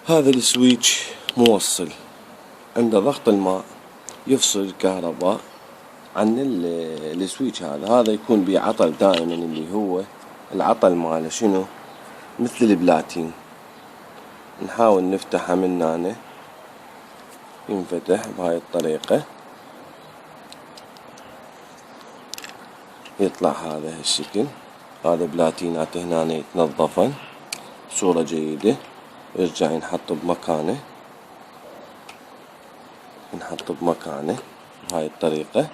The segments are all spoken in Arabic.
هذا السويتش موصل، عند ضغط الماء يفصل الكهرباء عن السويتش. هذا يكون بيه عطل دائما، اللي هو العطل ماله شنو؟ مثل البلاتين. نحاول نفتحه من هنا، ينفتح بهاي الطريقة، يطلع هذا هالشكل. هذا بلاتينات هنا يتنظفن بصورة جيدة، يرجع ينحط بمكانه، ينحط بمكانه بهاي الطريقة،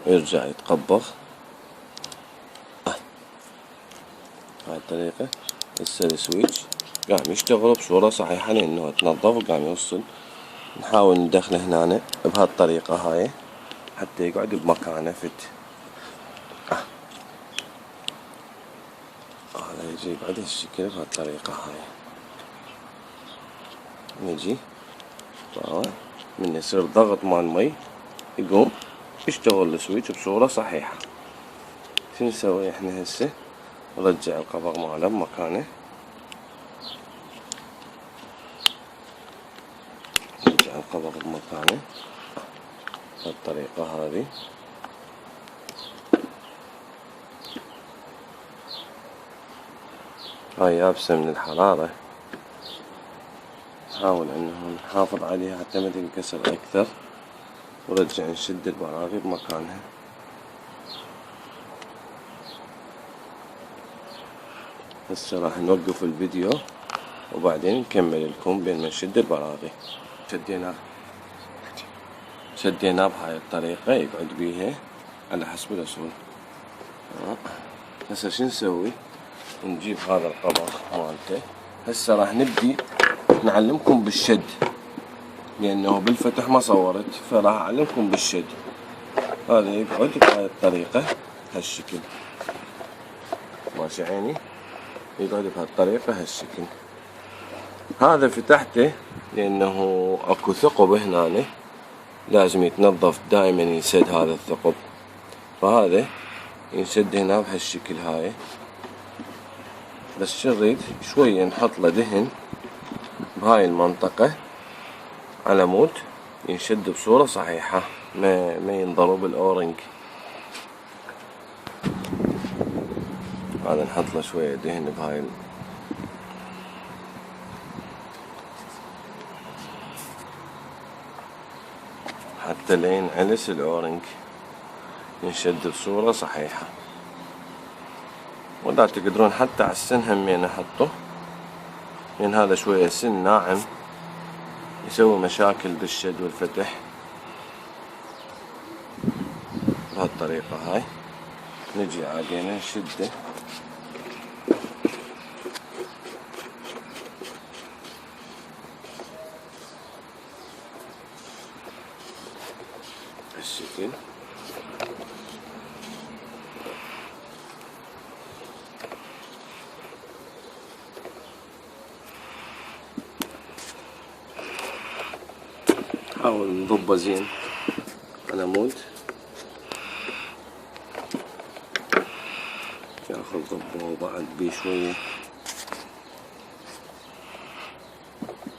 ويرجع يتقبض بهاي الطريقة. هسه السويتش قام يشتغل بصورة صحيحة لأنه تنظف وقام يوصل. نحاول ندخله هنا بهالطريقة هاي حتى يقعد بمكانه فت. هذا يجي يقعد هالشكل بهالطريقة هاي. نجي من يصير ضغط مال مي يقوم يشتغل السويتش بصورة صحيحة. شو نسوي احنا هسه؟ نرجع القبض ماله بمكانه، نرجع القبض بمكانه بهالطريقة هذه. هاي يابسة من الحرارة، نحاول انه نحافظ عليها حتى ما تنكسر اكثر، ونرجع نشد البراغي بمكانها. هسه راح نوقف الفيديو وبعدين نكمل لكم بين ما نشد البراغي. شديناه بهاي الطريقة يقعد بيها على حسب الأصول. هسه شو نسوي؟ نجيب هذا القبض مالته. هسه راح نبدي نعلمكم بالشد، لأنه بالفتح ما صورت، فراح أعلمكم بالشد. هذا يقعد بهاي الطريقة هالشكل، ماشي عيني؟ يقعد بهالطريقة هالشكل. هذا فتحته لأنه أكو ثقب هنا لازم يتنظف دائما، ينسد هذا الثقب، فهذا ينسد هنا بهالشكل هاي. بس شريت شوية نحط له دهن بهاي المنطقة على مود ينشد بصورة صحيحة، ما ينضرب الأورنج. هذا نحط له شوية دهن بهاي حتى لين علس الأورنج ينشد بصورة صحيحة. ولا تقدرون حتى على السن همين احطه، لأن هذا شوية سن ناعم يسوي مشاكل بالشد والفتح. بهالطريقة هاي نجي عادينا نشده بالشكل. نحاول نضبه زين على مود ياخذ ضبه وبعد بيه شوية،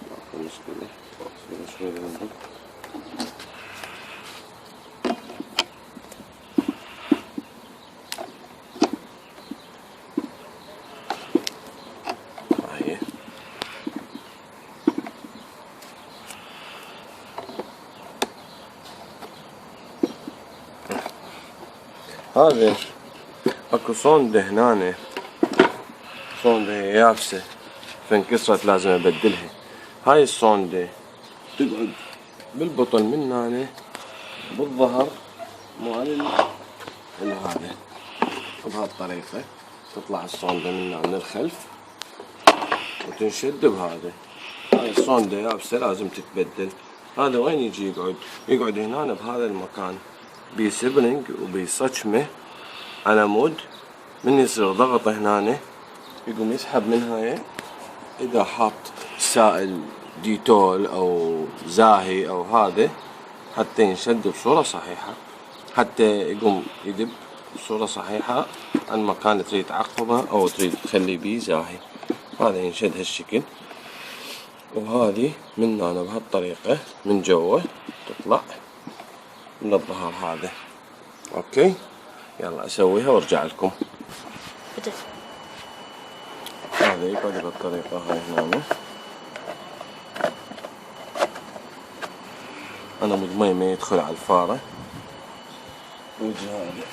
ماكو مشكلة. شوية نضب. هذا اكو صوندة هنا، صوندة يابسة فانكسرت لازم ابدلها. هاي الصوندة تقعد بالبطن من هنا بالظهر مال هذا، بهالطريقة تطلع الصوندة من الخلف وتنشد بهذا. هاي الصوندة يابسة لازم تتبدل. هذا وين يجي يقعد هنا بهذا المكان، بي سبرينج وبي صجمة على مود من يصير ضغط هنا يقوم يسحب من هاي. اذا حاط سائل ديتول او زاهي او هذا حتى ينشد بصورة صحيحة، حتى يقوم يدب بصورة صحيحة عن مكان تريد تعقبه او تريد تخلي بيه زاهي. هذا ينشد هالشكل. وهذه من هنا بهالطريقة من جوا تطلع من الظهر هذا. اوكي يلا اسويها وارجع لكم. هذا يقعد بهالطريقة هاي هنا. انا مضمي ما يدخل على الفارة. وجه هذا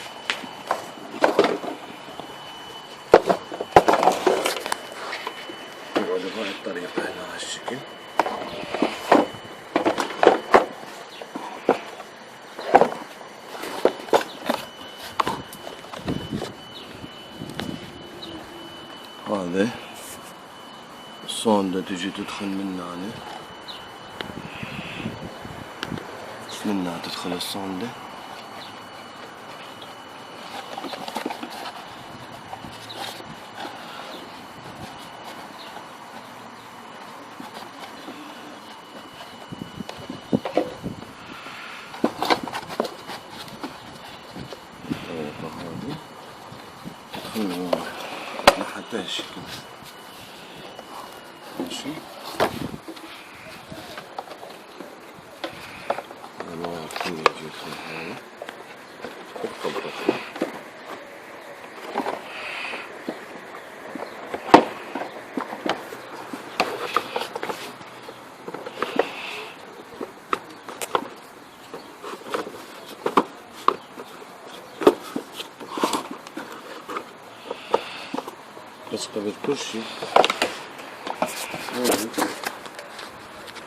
يقعد بهاي الطريقة هنا هالشكل. هذا الصوندة تجي تدخل من هنا، منها تدخل الصوندة. الطريقة هذه تدخل من ورا حتى هالشكل. ماشي الورق كله يجي يدخل هنا وتطبقه. بس قبل كل شي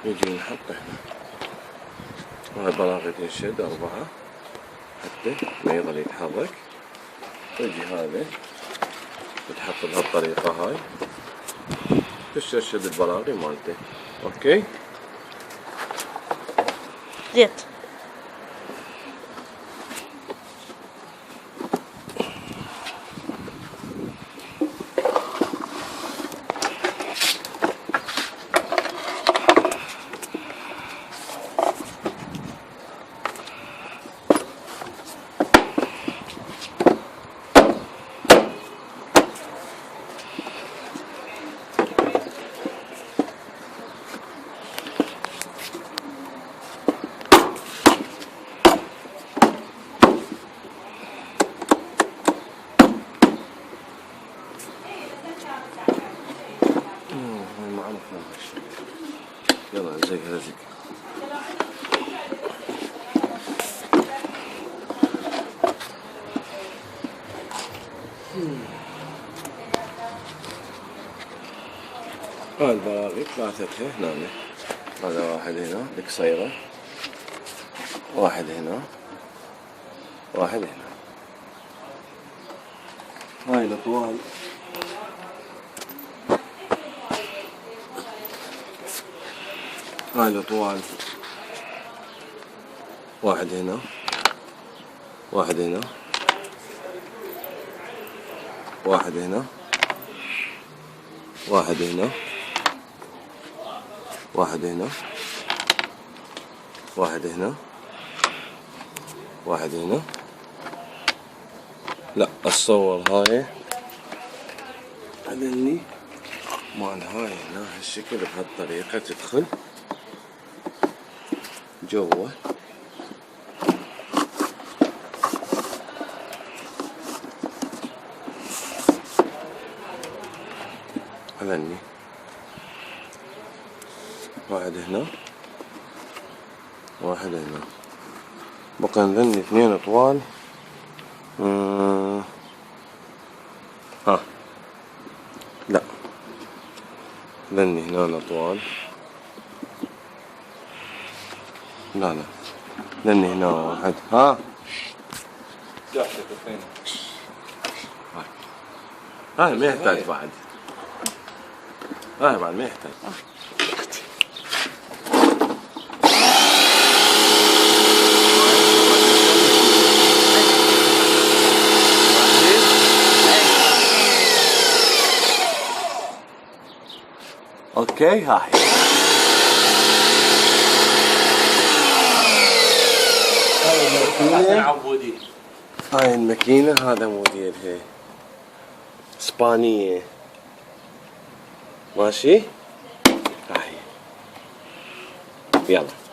يجي نحط هنا وهاي براغي تنشد 4 حتى ما يظل يتحرك. ويجي هذا يتحط بهالطريقة هاي تشرشد البراغي مالته. اوكي زيت. يلا نزقها زق. هاي البراغي 3 هنا. هذا واحد هنا القصيرة، واحد هنا، واحد هنا. هاي الأطوال هاي الأطوال واحد هنا، واحد هنا، واحد هنا، واحد هنا، واحد هنا، واحد هنا، واحد هنا. لا اتصور هاي هذني مال هاي هنا هالشكل بهالطريقة تدخل جوا. هذني واحد هنا، واحد هنا. بقى ذني 2 اطوال. لا ذني هنا اطوال. لا ذني هنا واحد. هاي ما يحتاج بعد. هاي بعد ما يحتاج. اوكي هاي هاي الماكينة. هذا موديلها اسبانية. ماشي هاي يلا.